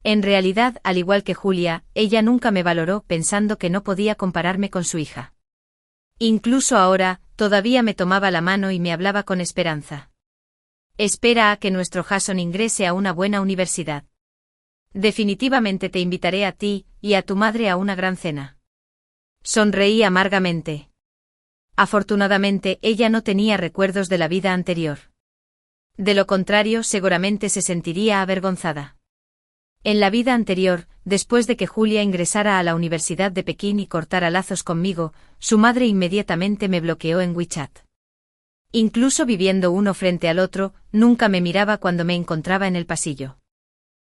En realidad, al igual que Julia, ella nunca me valoró pensando que no podía compararme con su hija. Incluso ahora, todavía me tomaba la mano y me hablaba con esperanza. Espera a que nuestro Jason ingrese a una buena universidad. Definitivamente te invitaré a ti y a tu madre a una gran cena. Sonreí amargamente. Afortunadamente, ella no tenía recuerdos de la vida anterior. De lo contrario, seguramente se sentiría avergonzada. En la vida anterior, después de que Julia ingresara a la Universidad de Pekín y cortara lazos conmigo, su madre inmediatamente me bloqueó en WeChat. Incluso viviendo uno frente al otro, nunca me miraba cuando me encontraba en el pasillo.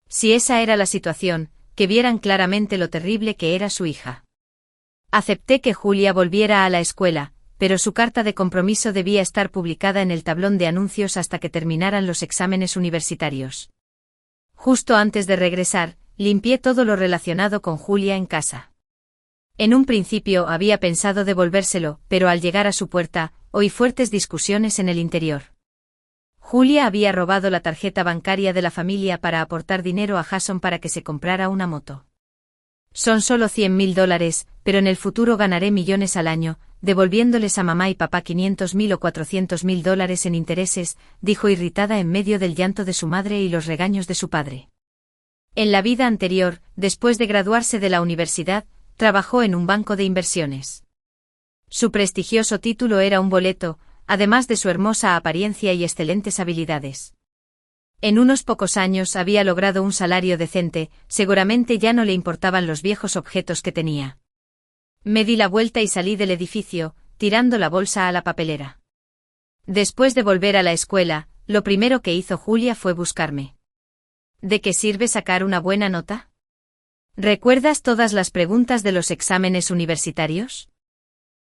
Si esa era la situación, que vieran claramente lo terrible que era su hija. Acepté que Julia volviera a la escuela, pero su carta de compromiso debía estar publicada en el tablón de anuncios hasta que terminaran los exámenes universitarios. Justo antes de regresar, limpié todo lo relacionado con Julia en casa. En un principio había pensado devolvérselo, pero al llegar a su puerta, oí fuertes discusiones en el interior. Julia había robado la tarjeta bancaria de la familia para aportar dinero a Jason para que se comprara una moto. Son solo $100.000, pero en el futuro ganaré millones al año, devolviéndoles a mamá y papá $500.000 o $400.000 en intereses, dijo irritada en medio del llanto de su madre y los regaños de su padre. En la vida anterior, después de graduarse de la universidad, trabajó en un banco de inversiones. Su prestigioso título era un boleto, además de su hermosa apariencia y excelentes habilidades. En unos pocos años había logrado un salario decente, seguramente ya no le importaban los viejos objetos que tenía. Me di la vuelta y salí del edificio, tirando la bolsa a la papelera. Después de volver a la escuela, lo primero que hizo Julia fue buscarme. ¿De qué sirve sacar una buena nota? ¿Recuerdas todas las preguntas de los exámenes universitarios?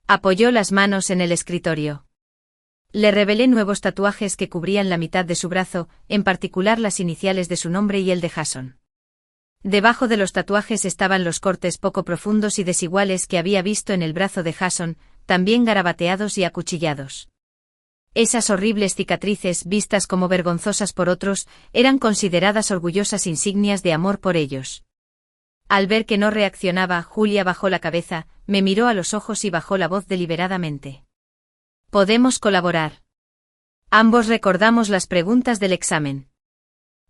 Apoyó las manos en el escritorio. Le revelé nuevos tatuajes que cubrían la mitad de su brazo, en particular las iniciales de su nombre y el de Jason. Debajo de los tatuajes estaban los cortes poco profundos y desiguales que había visto en el brazo de Jason, también garabateados y acuchillados. Esas horribles cicatrices, vistas como vergonzosas por otros, eran consideradas orgullosas insignias de amor por ellos. Al ver que no reaccionaba, Julia bajó la cabeza, me miró a los ojos y bajó la voz deliberadamente. Podemos colaborar. Ambos recordamos las preguntas del examen.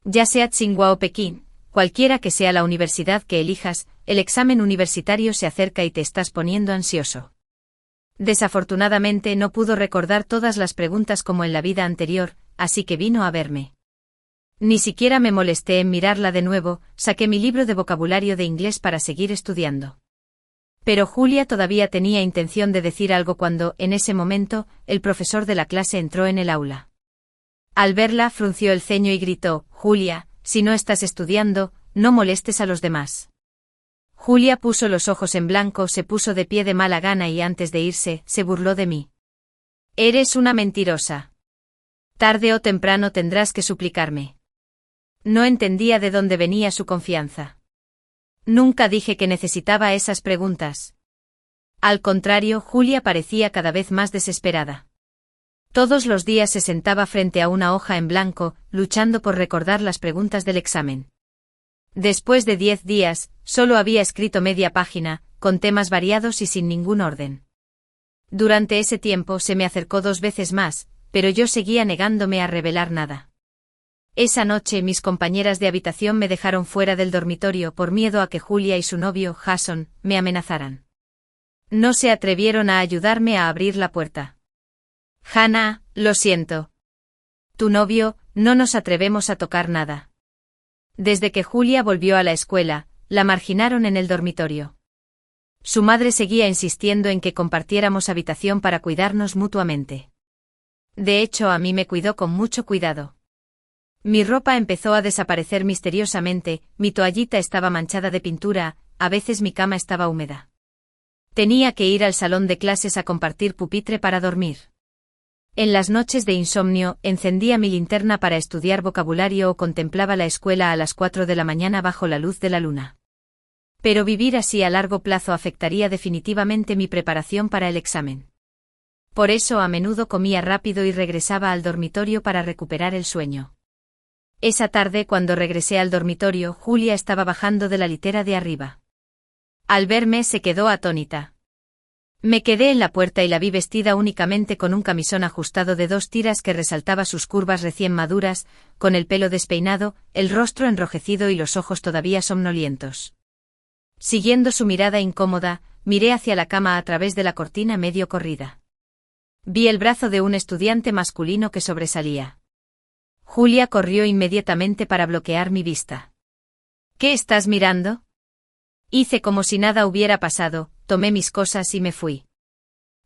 Ya sea Tsinghua o Pekín, cualquiera que sea la universidad que elijas, el examen universitario se acerca y te estás poniendo ansioso. Desafortunadamente no pudo recordar todas las preguntas como en la vida anterior, así que vino a verme. Ni siquiera me molesté en mirarla de nuevo, saqué mi libro de vocabulario de inglés para seguir estudiando. Pero Julia todavía tenía intención de decir algo cuando, en ese momento, el profesor de la clase entró en el aula. Al verla, frunció el ceño y gritó: «Julia, si no estás estudiando, no molestes a los demás». Julia puso los ojos en blanco, se puso de pie de mala gana y antes de irse, se burló de mí. «Eres una mentirosa. Tarde o temprano tendrás que suplicarme». No entendía de dónde venía su confianza. Nunca dije que necesitaba esas preguntas. Al contrario, Julia parecía cada vez más desesperada. Todos los días se sentaba frente a una hoja en blanco, luchando por recordar las preguntas del examen. Después de 10 días, solo había escrito media página, con temas variados y sin ningún orden. Durante ese tiempo se me acercó 2 veces más, pero yo seguía negándome a revelar nada. Esa noche mis compañeras de habitación me dejaron fuera del dormitorio por miedo a que Julia y su novio, Jason, me amenazaran. No se atrevieron a ayudarme a abrir la puerta. «Hannah, lo siento. Tu novio, no nos atrevemos a tocar nada». Desde que Julia volvió a la escuela, la marginaron en el dormitorio. Su madre seguía insistiendo en que compartiéramos habitación para cuidarnos mutuamente. De hecho, a mí me cuidó con mucho cuidado. Mi ropa empezó a desaparecer misteriosamente, mi toallita estaba manchada de pintura, a veces mi cama estaba húmeda. Tenía que ir al salón de clases a compartir pupitre para dormir. En las noches de insomnio, encendía mi linterna para estudiar vocabulario o contemplaba la escuela a las 4 de la mañana bajo la luz de la luna. Pero vivir así a largo plazo afectaría definitivamente mi preparación para el examen. Por eso a menudo comía rápido y regresaba al dormitorio para recuperar el sueño. Esa tarde, cuando regresé al dormitorio, Julia estaba bajando de la litera de arriba. Al verme se quedó atónita. Me quedé en la puerta y la vi vestida únicamente con un camisón ajustado de 2 tiras que resaltaba sus curvas recién maduras, con el pelo despeinado, el rostro enrojecido y los ojos todavía somnolientos. Siguiendo su mirada incómoda, miré hacia la cama a través de la cortina medio corrida. Vi el brazo de un estudiante masculino que sobresalía. Julia corrió inmediatamente para bloquear mi vista. ¿Qué estás mirando? Hice como si nada hubiera pasado, tomé mis cosas y me fui.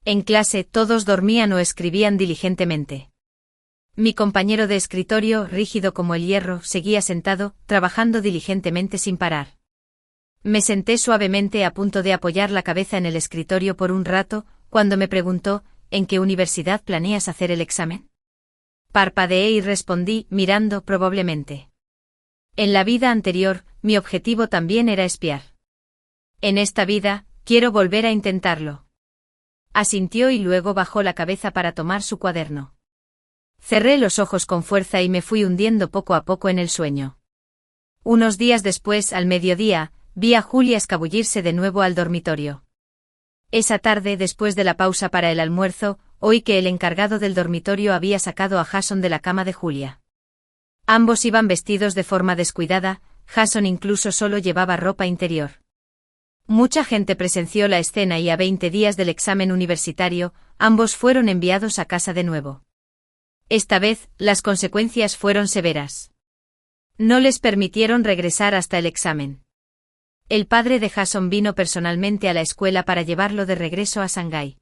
En clase todos dormían o escribían diligentemente. Mi compañero de escritorio, rígido como el hierro, seguía sentado, trabajando diligentemente sin parar. Me senté suavemente a punto de apoyar la cabeza en el escritorio por un rato, cuando me preguntó, ¿en qué universidad planeas hacer el examen? Parpadeé y respondí, mirando, probablemente. En la vida anterior, mi objetivo también era espiar. En esta vida, quiero volver a intentarlo. Asintió y luego bajó la cabeza para tomar su cuaderno. Cerré los ojos con fuerza y me fui hundiendo poco a poco en el sueño. Unos días después, al mediodía, vi a Julia escabullirse de nuevo al dormitorio. Esa tarde, después de la pausa para el almuerzo, oí que el encargado del dormitorio había sacado a Jason de la cama de Julia. Ambos iban vestidos de forma descuidada, Jason incluso solo llevaba ropa interior. Mucha gente presenció la escena y a 20 días del examen universitario, ambos fueron enviados a casa de nuevo. Esta vez, las consecuencias fueron severas. No les permitieron regresar hasta el examen. El padre de Jason vino personalmente a la escuela para llevarlo de regreso a Shanghái.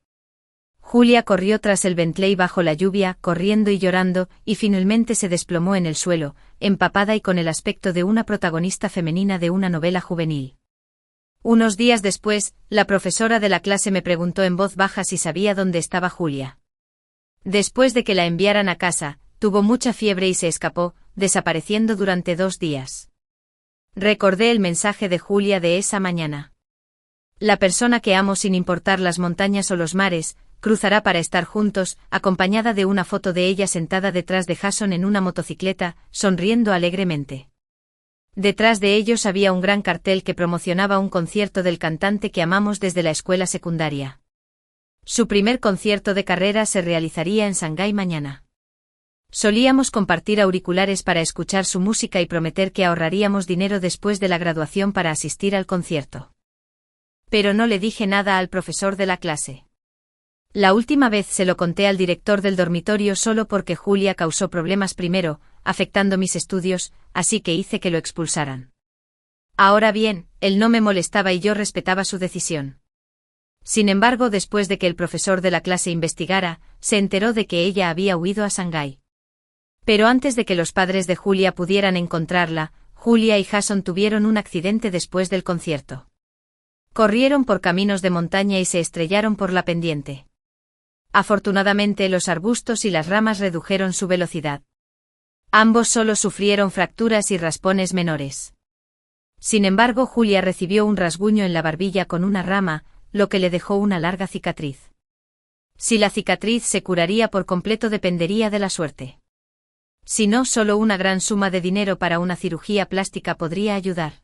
Julia corrió tras el Bentley bajo la lluvia, corriendo y llorando, y finalmente se desplomó en el suelo, empapada y con el aspecto de una protagonista femenina de una novela juvenil. Unos días después, la profesora de la clase me preguntó en voz baja si sabía dónde estaba Julia. Después de que la enviaran a casa, tuvo mucha fiebre y se escapó, desapareciendo durante 2 días. Recordé el mensaje de Julia de esa mañana. La persona que amo sin importar las montañas o los mares, cruzará para estar juntos, acompañada de una foto de ella sentada detrás de Jason en una motocicleta, sonriendo alegremente. Detrás de ellos había un gran cartel que promocionaba un concierto del cantante que amamos desde la escuela secundaria. Su primer concierto de carrera se realizaría en Shanghái mañana. Solíamos compartir auriculares para escuchar su música y prometer que ahorraríamos dinero después de la graduación para asistir al concierto. Pero no le dije nada al profesor de la clase. La última vez se lo conté al director del dormitorio solo porque Julia causó problemas primero, afectando mis estudios, así que hice que lo expulsaran. Ahora bien, él no me molestaba y yo respetaba su decisión. Sin embargo, después de que el profesor de la clase investigara, se enteró de que ella había huido a Shanghái. Pero antes de que los padres de Julia pudieran encontrarla, Julia y Jason tuvieron un accidente después del concierto. Corrieron por caminos de montaña y se estrellaron por la pendiente. Afortunadamente los arbustos y las ramas redujeron su velocidad. Ambos solo sufrieron fracturas y raspones menores. Sin embargo, Julia recibió un rasguño en la barbilla con una rama, lo que le dejó una larga cicatriz. Si la cicatriz se curaría por completo dependería de la suerte. Si no, solo una gran suma de dinero para una cirugía plástica podría ayudar.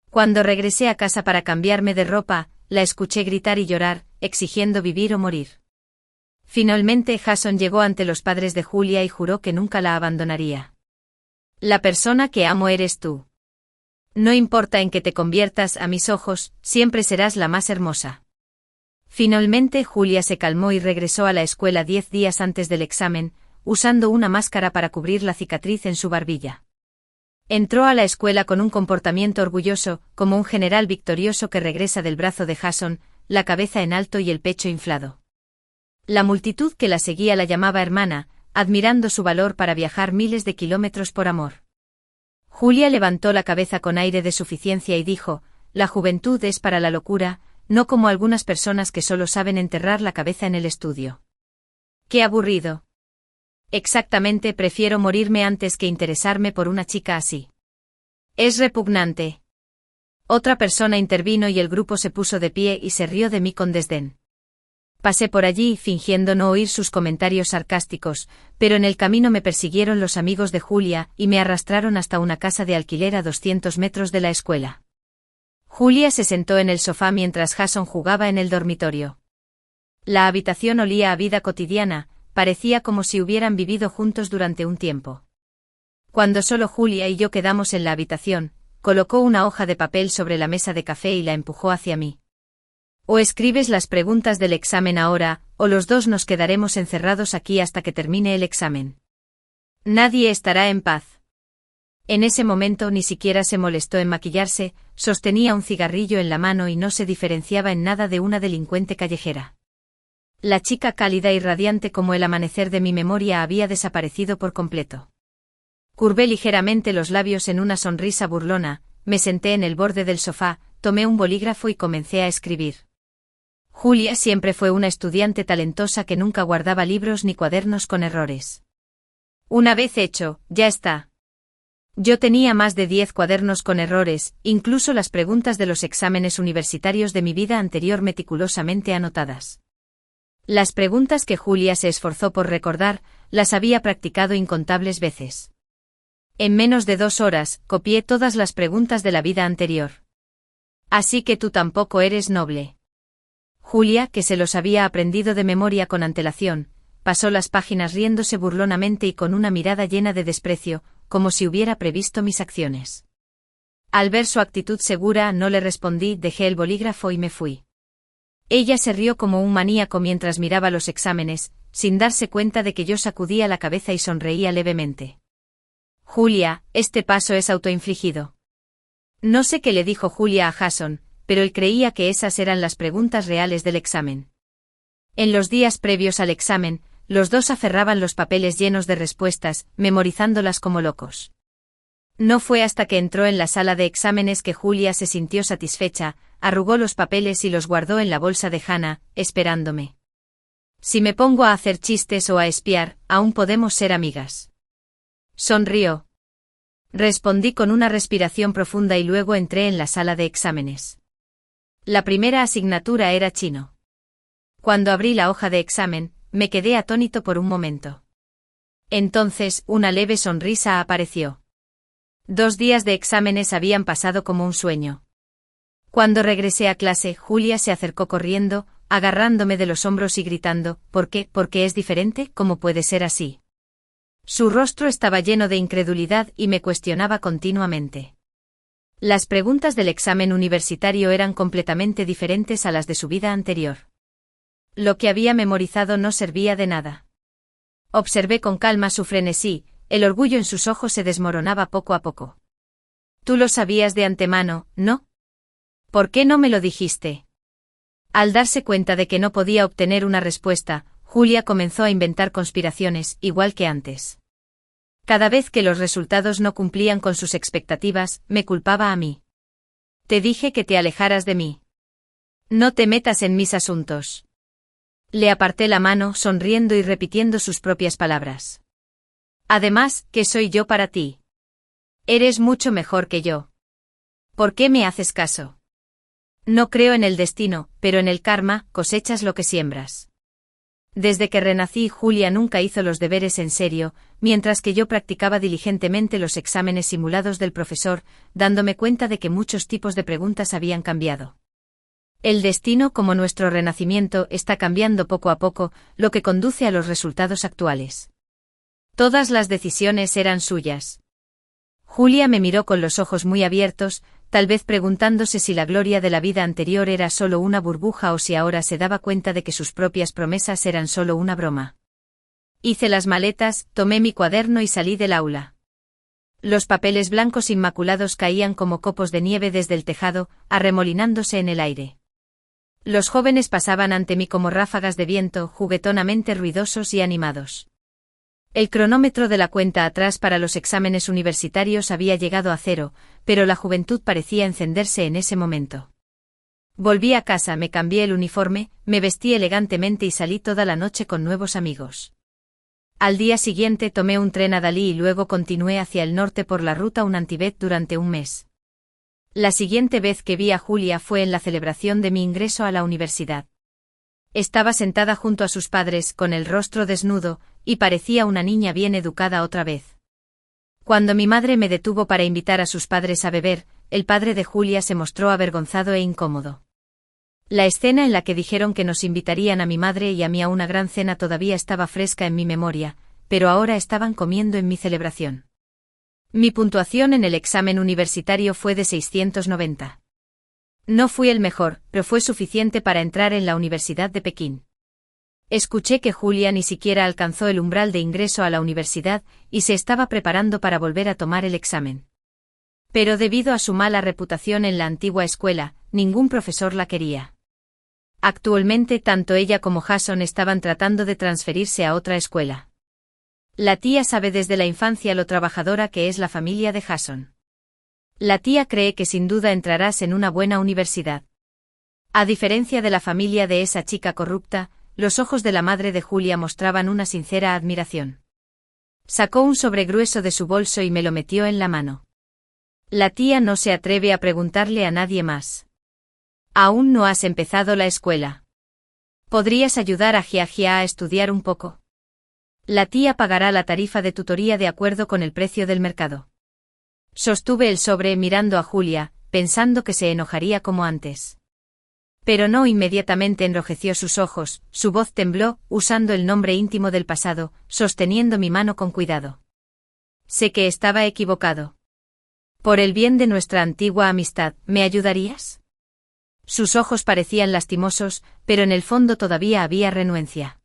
Cuando regresé a casa para cambiarme de ropa, la escuché gritar y llorar, exigiendo vivir o morir. Finalmente Jason llegó ante los padres de Julia y juró que nunca la abandonaría. La persona que amo eres tú. No importa en qué te conviertas a mis ojos, siempre serás la más hermosa. Finalmente Julia se calmó y regresó a la escuela 10 días antes del examen, usando una máscara para cubrir la cicatriz en su barbilla. Entró a la escuela con un comportamiento orgulloso, como un general victorioso que regresa del brazo de Jason, la cabeza en alto y el pecho inflado. La multitud que la seguía la llamaba hermana, admirando su valor para viajar miles de kilómetros por amor. Julia levantó la cabeza con aire de suficiencia y dijo, la juventud es para la locura, no como algunas personas que solo saben enterrar la cabeza en el estudio. ¡Qué aburrido! Exactamente, prefiero morirme antes que interesarme por una chica así. Es repugnante. Otra persona intervino y el grupo se puso de pie y se rió de mí con desdén. Pasé por allí fingiendo no oír sus comentarios sarcásticos, pero en el camino me persiguieron los amigos de Julia y me arrastraron hasta una casa de alquiler a 200 metros de la escuela. Julia se sentó en el sofá mientras Jason jugaba en el dormitorio. La habitación olía a vida cotidiana, parecía como si hubieran vivido juntos durante un tiempo. Cuando solo Julia y yo quedamos en la habitación, colocó una hoja de papel sobre la mesa de café y la empujó hacia mí. O escribes las preguntas del examen ahora, o los dos nos quedaremos encerrados aquí hasta que termine el examen. Nadie estará en paz. En ese momento ni siquiera se molestó en maquillarse, sostenía un cigarrillo en la mano y no se diferenciaba en nada de una delincuente callejera. La chica cálida y radiante como el amanecer de mi memoria había desaparecido por completo. Curvé ligeramente los labios en una sonrisa burlona, me senté en el borde del sofá, tomé un bolígrafo y comencé a escribir. Julia siempre fue una estudiante talentosa que nunca guardaba libros ni cuadernos con errores. Una vez hecho, ya está. Yo tenía más de 10 cuadernos con errores, incluso las preguntas de los exámenes universitarios de mi vida anterior meticulosamente anotadas. Las preguntas que Julia se esforzó por recordar, las había practicado incontables veces. En menos de 2 horas, copié todas las preguntas de la vida anterior. Así que tú tampoco eres noble. Julia, que se los había aprendido de memoria con antelación, pasó las páginas riéndose burlonamente y con una mirada llena de desprecio, como si hubiera previsto mis acciones. Al ver su actitud segura no le respondí, dejé el bolígrafo y me fui. Ella se rió como un maníaco mientras miraba los exámenes, sin darse cuenta de que yo sacudía la cabeza y sonreía levemente. Julia, este paso es autoinfligido. No sé qué le dijo Julia a Jason, pero él creía que esas eran las preguntas reales del examen. En los días previos al examen, los dos aferraban los papeles llenos de respuestas, memorizándolas como locos. No fue hasta que entró en la sala de exámenes que Julia se sintió satisfecha, arrugó los papeles y los guardó en la bolsa de Hannah, esperándome. Si me pongo a hacer chistes o a espiar, aún podemos ser amigas. Sonrió. Respondí con una respiración profunda y luego entré en la sala de exámenes. La primera asignatura era chino. Cuando abrí la hoja de examen, me quedé atónito por un momento. Entonces, una leve sonrisa apareció. 2 días de exámenes habían pasado como un sueño. Cuando regresé a clase, Julia se acercó corriendo, agarrándome de los hombros y gritando, ¿por qué? ¿Por qué es diferente? ¿Cómo puede ser así? Su rostro estaba lleno de incredulidad y me cuestionaba continuamente. Las preguntas del examen universitario eran completamente diferentes a las de su vida anterior. Lo que había memorizado no servía de nada. Observé con calma su frenesí, el orgullo en sus ojos se desmoronaba poco a poco. Tú lo sabías de antemano, ¿no? ¿Por qué no me lo dijiste? Al darse cuenta de que no podía obtener una respuesta, Julia comenzó a inventar conspiraciones, igual que antes. Cada vez que los resultados no cumplían con sus expectativas, me culpaba a mí. Te dije que te alejaras de mí. No te metas en mis asuntos. Le aparté la mano, sonriendo y repitiendo sus propias palabras. Además, ¿qué soy yo para ti? Eres mucho mejor que yo. ¿Por qué me haces caso? No creo en el destino, pero en el karma, cosechas lo que siembras. Desde que renací, Julia nunca hizo los deberes en serio, mientras que yo practicaba diligentemente los exámenes simulados del profesor, dándome cuenta de que muchos tipos de preguntas habían cambiado. El destino, como nuestro renacimiento, está cambiando poco a poco, lo que conduce a los resultados actuales. Todas las decisiones eran suyas. Julia me miró con los ojos muy abiertos, tal vez preguntándose si la gloria de la vida anterior era solo una burbuja o si ahora se daba cuenta de que sus propias promesas eran solo una broma. Hice las maletas, tomé mi cuaderno y salí del aula. Los papeles blancos inmaculados caían como copos de nieve desde el tejado, arremolinándose en el aire. Los jóvenes pasaban ante mí como ráfagas de viento, juguetonamente ruidosos y animados. El cronómetro de la cuenta atrás para los exámenes universitarios había llegado a 0, pero la juventud parecía encenderse en ese momento. Volví a casa, me cambié el uniforme, me vestí elegantemente y salí toda la noche con nuevos amigos. Al día siguiente tomé un tren a Dalí y luego continué hacia el norte por la ruta Unantibet durante un mes. La siguiente vez que vi a Julia fue en la celebración de mi ingreso a la universidad. Estaba sentada junto a sus padres, con el rostro desnudo, y parecía una niña bien educada otra vez. Cuando mi madre me detuvo para invitar a sus padres a beber, el padre de Julia se mostró avergonzado e incómodo. La escena en la que dijeron que nos invitarían a mi madre y a mí a una gran cena todavía estaba fresca en mi memoria, pero ahora estaban comiendo en mi celebración. Mi puntuación en el examen universitario fue de 690. No fui el mejor, pero fue suficiente para entrar en la Universidad de Pekín. Escuché que Julia ni siquiera alcanzó el umbral de ingreso a la universidad y se estaba preparando para volver a tomar el examen. Pero debido a su mala reputación en la antigua escuela, ningún profesor la quería. Actualmente tanto ella como Jason estaban tratando de transferirse a otra escuela. La tía sabe desde la infancia lo trabajadora que es la familia de Jason. La tía cree que sin duda entrarás en una buena universidad. A diferencia de la familia de esa chica corrupta, los ojos de la madre de Julia mostraban una sincera admiración. Sacó un sobre grueso de su bolso y me lo metió en la mano. La tía no se atreve a preguntarle a nadie más. Aún no has empezado la escuela. ¿Podrías ayudar a Gia a estudiar un poco? La tía pagará la tarifa de tutoría de acuerdo con el precio del mercado. Sostuve el sobre mirando a Julia, pensando que se enojaría como antes. Pero no, inmediatamente enrojeció sus ojos, su voz tembló, usando el nombre íntimo del pasado, sosteniendo mi mano con cuidado. Sé que estaba equivocado. Por el bien de nuestra antigua amistad, ¿me ayudarías? Sus ojos parecían lastimosos, pero en el fondo todavía había renuencia.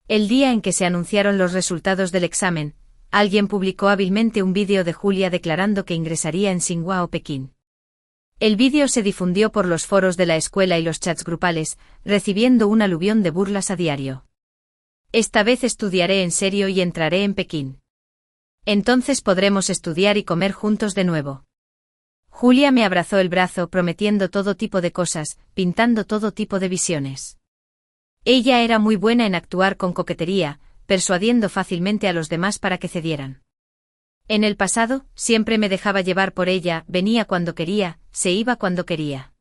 El día en que se anunciaron los resultados del examen, alguien publicó hábilmente un vídeo de Julia declarando que ingresaría en Tsinghua o Pekín. El vídeo se difundió por los foros de la escuela y los chats grupales, recibiendo un aluvión de burlas a diario. Esta vez estudiaré en serio y entraré en Pekín. Entonces podremos estudiar y comer juntos de nuevo. Julia me abrazó el brazo prometiendo todo tipo de cosas, pintando todo tipo de visiones. Ella era muy buena en actuar con coquetería, persuadiendo fácilmente a los demás para que cedieran. En el pasado, siempre me dejaba llevar por ella, venía cuando quería, se iba cuando quería.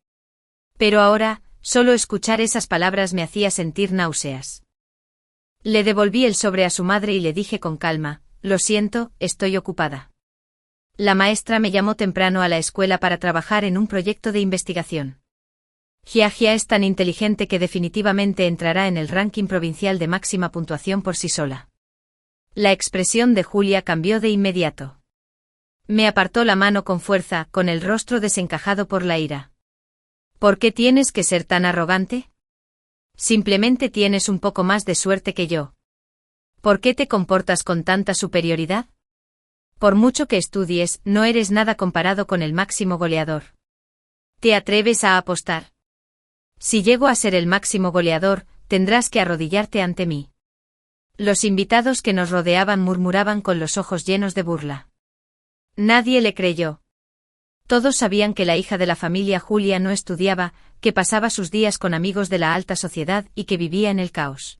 Pero ahora, solo escuchar esas palabras me hacía sentir náuseas. Le devolví el sobre a su madre y le dije con calma, lo siento, estoy ocupada. La maestra me llamó temprano a la escuela para trabajar en un proyecto de investigación. Gia es tan inteligente que definitivamente entrará en el ranking provincial de máxima puntuación por sí sola. La expresión de Julia cambió de inmediato. Me apartó la mano con fuerza, con el rostro desencajado por la ira. ¿Por qué tienes que ser tan arrogante? Simplemente tienes un poco más de suerte que yo. ¿Por qué te comportas con tanta superioridad? Por mucho que estudies, no eres nada comparado con el máximo goleador. ¿Te atreves a apostar? Si llego a ser el máximo goleador, tendrás que arrodillarte ante mí. Los invitados que nos rodeaban murmuraban con los ojos llenos de burla. Nadie le creyó. Todos sabían que la hija de la familia Julia no estudiaba, que pasaba sus días con amigos de la alta sociedad y que vivía en el caos.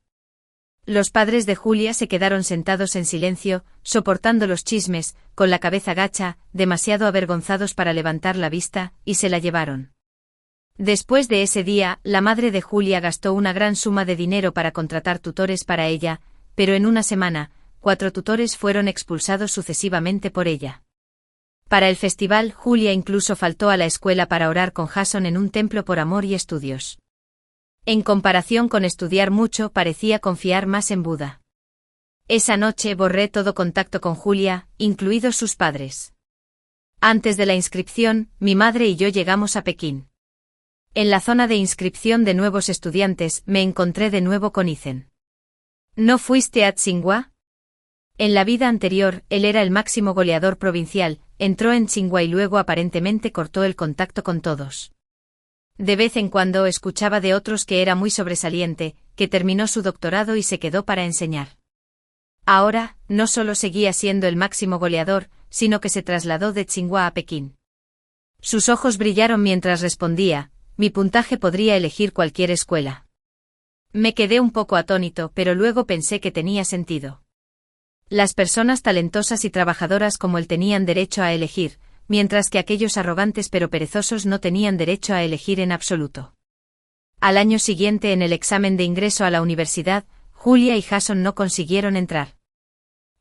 Los padres de Julia se quedaron sentados en silencio, soportando los chismes, con la cabeza gacha, demasiado avergonzados para levantar la vista, y se la llevaron. Después de ese día, la madre de Julia gastó una gran suma de dinero para contratar tutores para ella, pero en una semana, 4 tutores fueron expulsados sucesivamente por ella. Para el festival, Julia incluso faltó a la escuela para orar con Jason en un templo por amor y estudios. En comparación con estudiar mucho, parecía confiar más en Buda. Esa noche borré todo contacto con Julia, incluidos sus padres. Antes de la inscripción, mi madre y yo llegamos a Pekín. En la zona de inscripción de nuevos estudiantes, me encontré de nuevo con Ethan. ¿No fuiste a Tsinghua? En la vida anterior, él era el máximo goleador provincial, entró en Tsinghua y luego aparentemente cortó el contacto con todos. De vez en cuando escuchaba de otros que era muy sobresaliente, que terminó su doctorado y se quedó para enseñar. Ahora, no solo seguía siendo el máximo goleador, sino que se trasladó de Tsinghua a Pekín. Sus ojos brillaron mientras respondía, mi puntaje podría elegir cualquier escuela. Me quedé un poco atónito, pero luego pensé que tenía sentido. Las personas talentosas y trabajadoras como él tenían derecho a elegir, mientras que aquellos arrogantes pero perezosos no tenían derecho a elegir en absoluto. Al año siguiente, en el examen de ingreso a la universidad, Julia y Jason no consiguieron entrar.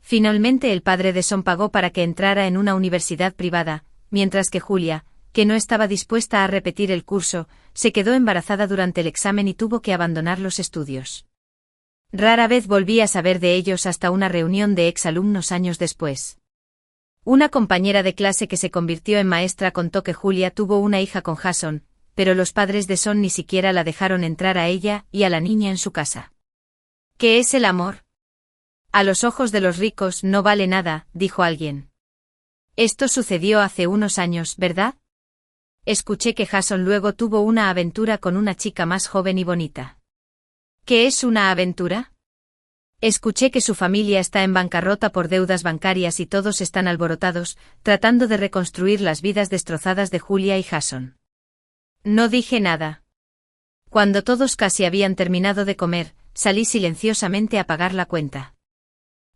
Finalmente el padre de Son pagó para que entrara en una universidad privada, mientras que Julia, que no estaba dispuesta a repetir el curso, se quedó embarazada durante el examen y tuvo que abandonar los estudios. Rara vez volví a saber de ellos hasta una reunión de exalumnos años después. Una compañera de clase que se convirtió en maestra contó que Julia tuvo una hija con Jason, pero los padres de Son ni siquiera la dejaron entrar a ella y a la niña en su casa. ¿Qué es el amor? A los ojos de los ricos no vale nada, dijo alguien. Esto sucedió hace unos años, ¿verdad? Escuché que Jason luego tuvo una aventura con una chica más joven y bonita. ¿Qué es una aventura? Escuché que su familia está en bancarrota por deudas bancarias y todos están alborotados, tratando de reconstruir las vidas destrozadas de Julia y Jason. No dije nada. Cuando todos casi habían terminado de comer, salí silenciosamente a pagar la cuenta.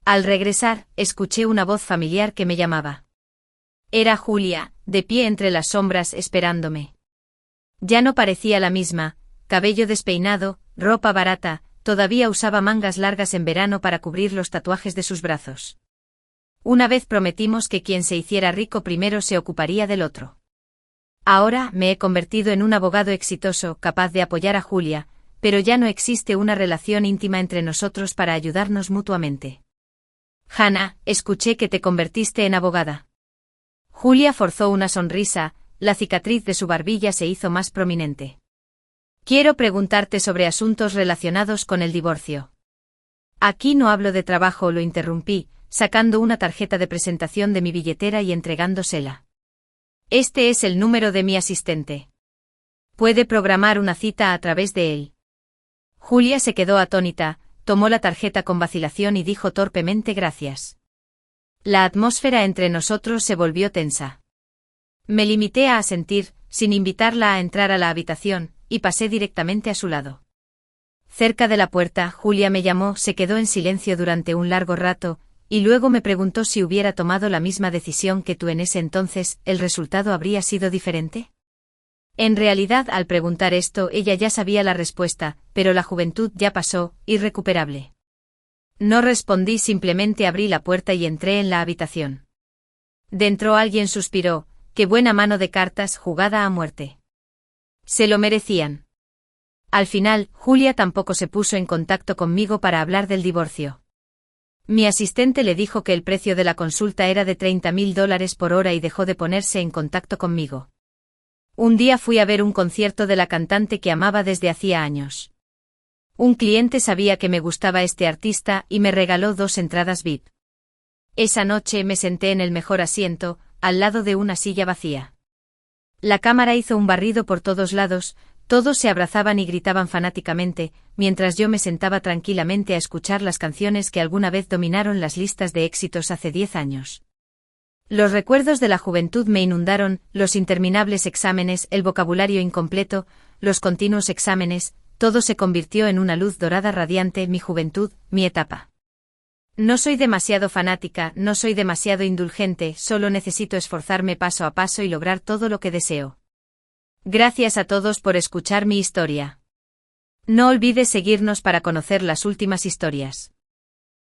Al regresar, escuché una voz familiar que me llamaba. Era Julia, de pie entre las sombras esperándome. Ya no parecía la misma, cabello despeinado, ropa barata, todavía usaba mangas largas en verano para cubrir los tatuajes de sus brazos. Una vez prometimos que quien se hiciera rico primero se ocuparía del otro. Ahora me he convertido en un abogado exitoso, capaz de apoyar a Julia, pero ya no existe una relación íntima entre nosotros para ayudarnos mutuamente. Hannah, escuché que te convertiste en abogada. Julia forzó una sonrisa, la cicatriz de su barbilla se hizo más prominente. Quiero preguntarte sobre asuntos relacionados con el divorcio. Aquí no hablo de trabajo, lo interrumpí, sacando una tarjeta de presentación de mi billetera y entregándosela. Este es el número de mi asistente. Puede programar una cita a través de él. Julia se quedó atónita, tomó la tarjeta con vacilación y dijo torpemente gracias. La atmósfera entre nosotros se volvió tensa. Me limité a asentir, sin invitarla a entrar a la habitación, y pasé directamente a su lado. Cerca de la puerta, Julia me llamó, se quedó en silencio durante un largo rato, y luego me preguntó si hubiera tomado la misma decisión que tú en ese entonces, ¿el resultado habría sido diferente? En realidad, al preguntar esto, ella ya sabía la respuesta, pero la juventud ya pasó, irrecuperable. No respondí, simplemente abrí la puerta y entré en la habitación. Dentro alguien suspiró, qué buena mano de cartas jugada a muerte. Se lo merecían. Al final, Julia tampoco se puso en contacto conmigo para hablar del divorcio. Mi asistente le dijo que el precio de la consulta era de $30,000 por hora y dejó de ponerse en contacto conmigo. Un día fui a ver un concierto de la cantante que amaba desde hacía años. Un cliente sabía que me gustaba este artista y me regaló 2 entradas VIP. Esa noche me senté en el mejor asiento, al lado de una silla vacía. La cámara hizo un barrido por todos lados, todos se abrazaban y gritaban fanáticamente, mientras yo me sentaba tranquilamente a escuchar las canciones que alguna vez dominaron las listas de éxitos hace 10 años. Los recuerdos de la juventud me inundaron, los interminables exámenes, el vocabulario incompleto, los continuos exámenes, todo se convirtió en una luz dorada radiante, mi juventud, mi etapa. No soy demasiado fanática, no soy demasiado indulgente, solo necesito esforzarme paso a paso y lograr todo lo que deseo. Gracias a todos por escuchar mi historia. No olvides seguirnos para conocer las últimas historias.